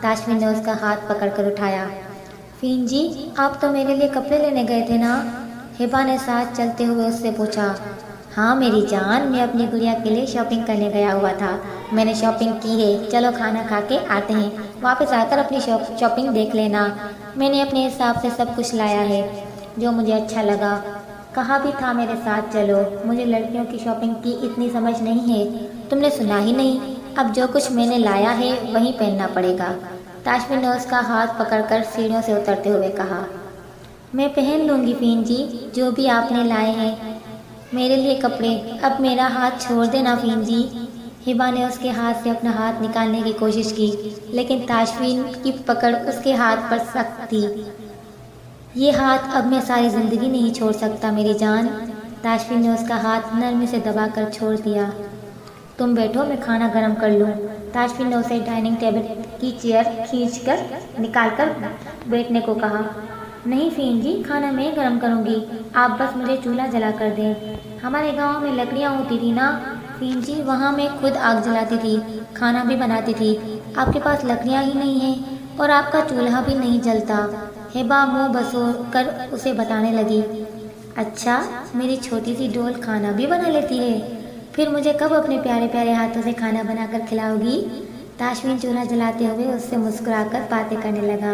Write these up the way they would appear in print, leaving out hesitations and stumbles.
تاشفین نے اس کا ہاتھ پکڑ کر اٹھایا۔ فین جی آپ تو میرے لیے کپڑے لینے گئے تھے نا؟ ہبا نے ساتھ چلتے ہوئے اس سے پوچھا۔ ہاں میری جان، میں اپنی گڑیا کے لیے شاپنگ کرنے گیا ہوا تھا۔ میں نے شاپنگ کی ہے، چلو کھانا کھا کے آتے ہیں، واپس آ کر اپنی شاپنگ دیکھ لینا۔ میں نے اپنے حساب سے سب کچھ لایا ہے جو مجھے اچھا لگا۔ کہا بھی تھا میرے ساتھ چلو، مجھے لڑکیوں کی شاپنگ کی اتنی سمجھ نہیں ہے، تم نے سنا ہی نہیں، اب جو کچھ میں نے لایا ہے وہی پہننا پڑے گا۔ تاشفین نے اس کا ہاتھ پکڑ کر سیڑھیوں سے اترتے ہوئے کہا۔ میں پہن لوں گی فین جی جو بھی آپ نے لائے ہیں میرے لیے کپڑے، اب میرا ہاتھ چھوڑ دینا فین جی۔ ہبا نے اس کے ہاتھ سے اپنا ہاتھ نکالنے کی کوشش کی لیکن تاشفین کی پکڑ اس کے ہاتھ پر سخت تھی۔ یہ ہاتھ اب میں ساری زندگی نہیں چھوڑ سکتا میری جان۔ تاشفین نے اس کا ہاتھ نرمی سے دبا کر چھوڑ دیا۔ تم بیٹھو میں کھانا گرم کر لوں۔ تاشفین نے اسے ڈائننگ ٹیبل کی چیئر کھینچ کر نکال کر بیٹھنے کو کہا۔ نہیں فین جی، کھانا میں گرم کروں گی، آپ بس مجھے چولہا جلا کر دیں۔ ہمارے گاؤں میں لکڑیاں ہوتی تھی نا فین جی، وہاں میں خود آگ جلاتی تھی، کھانا بھی بناتی تھی۔ آپ کے پاس لکڑیاں ہی نہیں ہیں اور آپ کا چولہا بھی نہیں جلتا۔ ہبا منہ بسور کر اسے بتانے لگی۔ اچھا، میری چھوٹی سی ڈول کھانا بھی بنا لیتی ہے، پھر مجھے کب اپنے پیارے پیارے ہاتھوں سے کھانا بنا کر کھلاؤ گی؟ تاشفین چولہا جلاتے ہوئے اس سے مسکرا کر باتیں کرنے لگا۔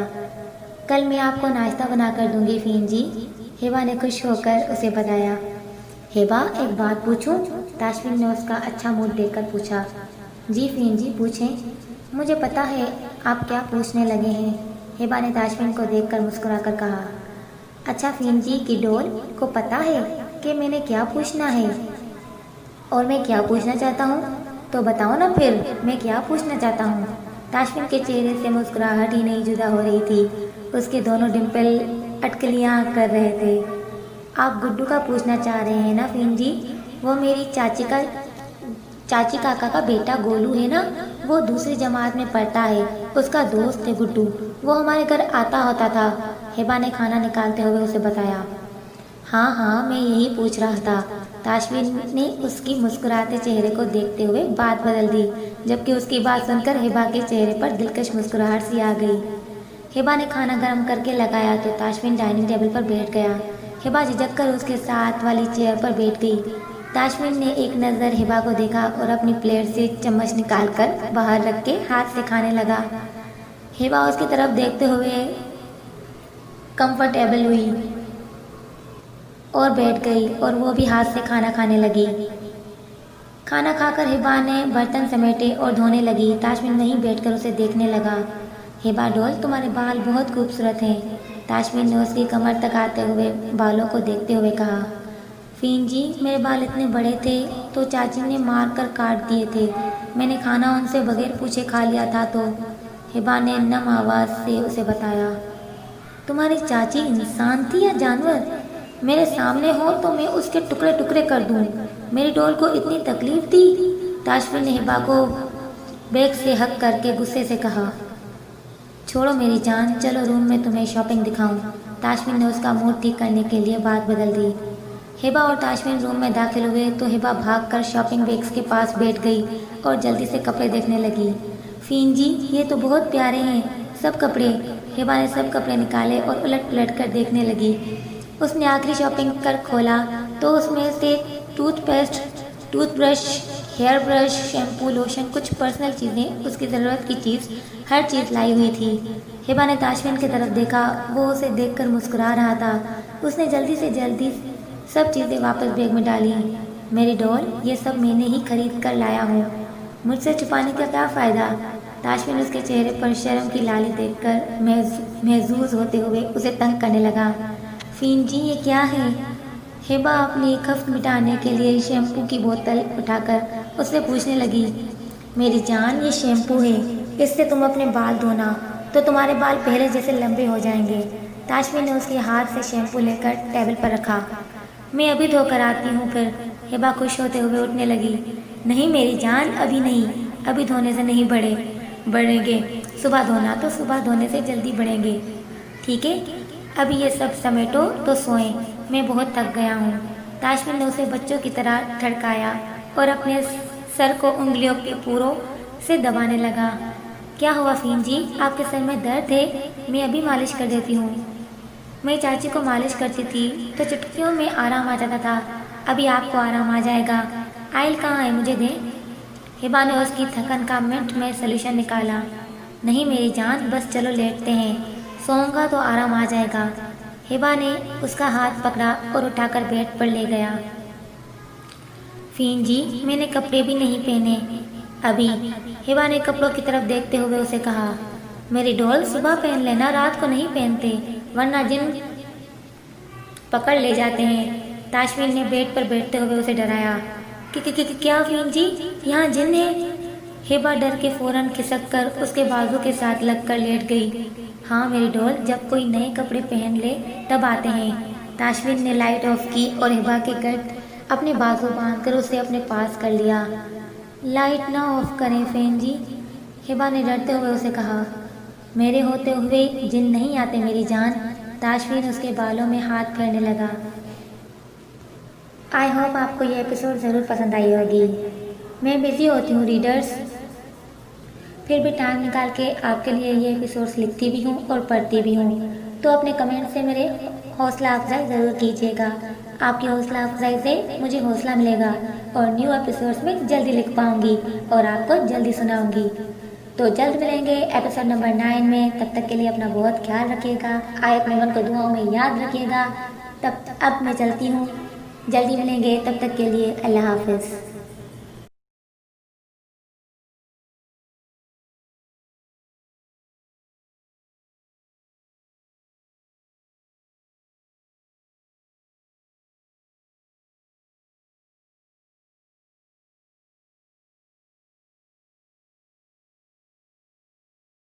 کل میں آپ کو ناشتہ بنا کر دوں گی فین جی، ہبا نے خوش ہو کر اسے بتایا۔ ہبا ایک بات پوچھوں؟ تاشفین نے اس کا اچھا موڈ دیکھ کر پوچھا۔ جی فین جی پوچھیں، مجھے پتا ہے آپ کیا پوچھنے لگے ہیں، ہبا نے تاشفین کو دیکھ کر مسکرا کر کہا۔ اچھا فین جی کی ڈول کو پتا ہے کہ میں نے کیا پوچھنا ہے اور میں کیا پوچھنا چاہتا ہوں؟ تو بتاؤ نا پھر میں کیا پوچھنا چاہتا ہوں۔ تاشفین کے چہرے سے مسکراہٹ ہی نہیں جدا ہو رہی تھی، اس کے دونوں ڈمپل اٹکلیاں کر رہے تھے۔ آپ گڈو کا پوچھنا چاہ رہے ہیں نا فین جی؟ وہ میری چاچی کاکا کا بیٹا گولو ہے نا، وہ دوسری جماعت میں پڑھتا ہے، اس کا دوست ہے گڈو، وہ ہمارے گھر آتا ہوتا تھا، ہبا نے کھانا نکالتے ہوئے اسے بتایا۔ ہاں ہاں میں یہی پوچھ رہا تھا۔ تاشفین نے اس کی مسکراتے چہرے کو دیکھتے ہوئے بات بدل دی، جبکہ اس کی بات سن کر ہبا کے چہرے پر دلکش مسکراہٹ سی آ گئی۔ ہبا نے کھانا گرم کر کے لگایا تو تاشفین ڈائننگ ٹیبل پر بیٹھ گیا۔ ہبا جھجک کر اس کے ساتھ والی چیئر پر بیٹھ گئی۔ تاشفین نے ایک نظر ہبا کو دیکھا اور اپنی پلیٹ سے چمچ نکال کر باہر رکھ کے ہاتھ سے کھانے لگا۔ ہبا اس کی طرف دیکھتے ہوئے کمفرٹیبل ہوئی اور بیٹھ گئی اور وہ بھی ہاتھ سے کھانا کھانے لگی۔ کھانا کھا کر ہبا نے برتن سمیٹے اور دھونے لگی۔ تاشفین وہیں بیٹھ کر اسے دیکھنے لگا۔ ہبا ڈول تمہارے بال بہت خوبصورت ہیں، تاشفین نے اس کی کمر تک آتے ہوئے بالوں کو دیکھتے ہوئے کہا۔ فین جی میرے بال اتنے بڑے تھے تو چاچی نے مار کر کاٹ دیے تھے، میں نے کھانا ان سے بغیر پوچھے کھا لیا تھا تو، ہبا نے نم آواز سے اسے بتایا۔ تمہاری چاچی انسان تھی یا جانور؟ میرے سامنے ہو تو میں اس کے ٹکڑے ٹکڑے کر دوں، میری ڈول کو اتنی تکلیف دی؟ تاشفین نے ہبا کو بیگ سے ہک کر کے غصے سے کہا۔ چھوڑو میری جان، چلو روم میں تمہیں شاپنگ دکھاؤں۔ تاشفین نے اس کا موڈ ٹھیک کرنے کے لیے بات بدل دی۔ ہبا اور تاشفین روم میں داخل ہوئے تو ہبا بھاگ کر شاپنگ بیگز کے پاس بیٹھ گئی اور جلدی سے کپڑے دیکھنے لگی۔ فین جی یہ تو بہت پیارے ہیں سب کپڑے۔ ہبا نے سب کپڑے نکالے اور الٹ پلٹ کر دیکھنے لگی۔ اس نے آخری شاپنگ کر کھولا تو اس میں سے toothpaste, toothbrush, hairbrush, shampoo, lotion, کچھ پرسنل چیزیں، اس کی ضرورت کی چیز، ہر چیز لائی ہوئی تھی۔ ہبا نے تاشفین کی طرف دیکھا، وہ اسے دیکھ کر مسکرا رہا تھا۔ اس نے جلدی سب چیزیں واپس بیگ میں ڈالی۔ میری ڈول یہ سب میں نے ہی خرید کر لایا ہوں، مجھ سے چھپانے کا کیا فائدہ؟ تاشفین اس کے چہرے پر شرم کی لالی دیکھ کر محظوظ ہوتے ہوئے اسے تنگ کرنے لگا۔ فین جی یہ کیا ہے؟ ہبا اپنی خفت مٹانے کے لیے شیمپو کی بوتل اٹھا کر اس سے پوچھنے لگی۔ میری جان یہ شیمپو ہے، اس سے تم اپنے بال دھونا تو تمہارے بال پہلے جیسے لمبے ہو جائیں گے۔ تاشفین نے اس کے ہاتھ سے شیمپو لے کر ٹیبل پر رکھا۔ میں ابھی دھو کر آتی ہوں پھر، ہبا خوش ہوتے ہوئے اٹھنے لگی۔ نہیں میری جان ابھی نہیں، ابھی دھونے سے نہیں بڑھیں گے، صبح دھونا تو صبح دھونے سے جلدی بڑھیں گے، ٹھیک ہے؟ ابھی یہ سب سمیٹو تو سوئیں، میں بہت تھک گیا ہوں۔ تاشفین نے اسے بچوں کی طرح تھڑکایا اور اپنے سر کو انگلیوں کے پوروں سے دبانے لگا۔ کیا ہوا فین جی، آپ کے سر میں درد ہے؟ میں ابھی مالش کر دیتی ہوں۔ میں چاچی کو مالش کرتی تھی تو چٹکیوں میں آرام آ جاتا تھا، ابھی آپ کو آرام آ جائے گا۔ آئل کہاں ہے، مجھے دیں۔ ہبا نے اس کی تھکن کا منٹ میں سلیوشن نکالا۔ نہیں میری جان، بس چلو لیٹتے ہیں، سوؤں گا تو آرام آ جائے گا۔ ہبا نے اس کا ہاتھ پکڑا اور اٹھا کر بیڈ پر لے گیا۔ فین جی، میں نے کپڑے بھی نہیں پہنے ابھی۔ ہبا نے کپڑوں کی طرف دیکھتے ہوئے اسے کہا، میری ڈول صبح پہن لینا، رات کو نہیں پہنتے ورنہ جن پکڑ لے جاتے ہیں۔ تاشفین نے بیڈ پر بیٹھتے ہوئے اسے ڈرایا۔ کیا فین جی، یہاں جن ہے؟ ہبا ڈر کے فوراً کھسک کر اس کے بازو کے ساتھ لگ کر لیٹ گئی۔ ہاں میری ڈول، جب کوئی نئے کپڑے پہن لے تب آتے ہیں۔ تاشفین نے لائٹ آف کی اور ہبا کے گرد اپنے بازو باندھ کر اسے اپنے پاس کر لیا۔ لائٹ نہ آف کریں فین جی، ہبا نے ڈرتے ہوئے اسے کہا۔ میرے ہوتے ہوئے جن نہیں آتے میری جان۔ تاشفین اس کے بالوں میں ہاتھ پھیرنے لگا۔ آئی ہوپ آپ کو یہ ایپیسوڈ ضرور پسند آئی ہوگی۔ میں بزی ہوتی ہوں ریڈرز، پھر بھی ٹائم نکال کے آپ کے لیے یہ ایپیسوڈز لکھتی بھی ہوں اور پڑھتی بھی ہوں، تو اپنے کمنٹ سے میرے حوصلہ افزائی ضرور کیجیے گا۔ آپ کی حوصلہ افزائی سے مجھے حوصلہ ملے گا اور نیو ایپیسوڈز میں جلدی لکھ پاؤں گی اور آپ کو جلدی سناؤں گی۔ تو جلد ملیں گے ایپیسوڈ نمبر 9 میں، تب تک کے لیے اپنا بہت خیال رکھیے گا، آئے اپنے من کو دعاؤں میں یاد رکھیے گا۔ اب میں چلتی ہوں، جلدی ملیں گے، تب تک کے لیے اللہ حافظ۔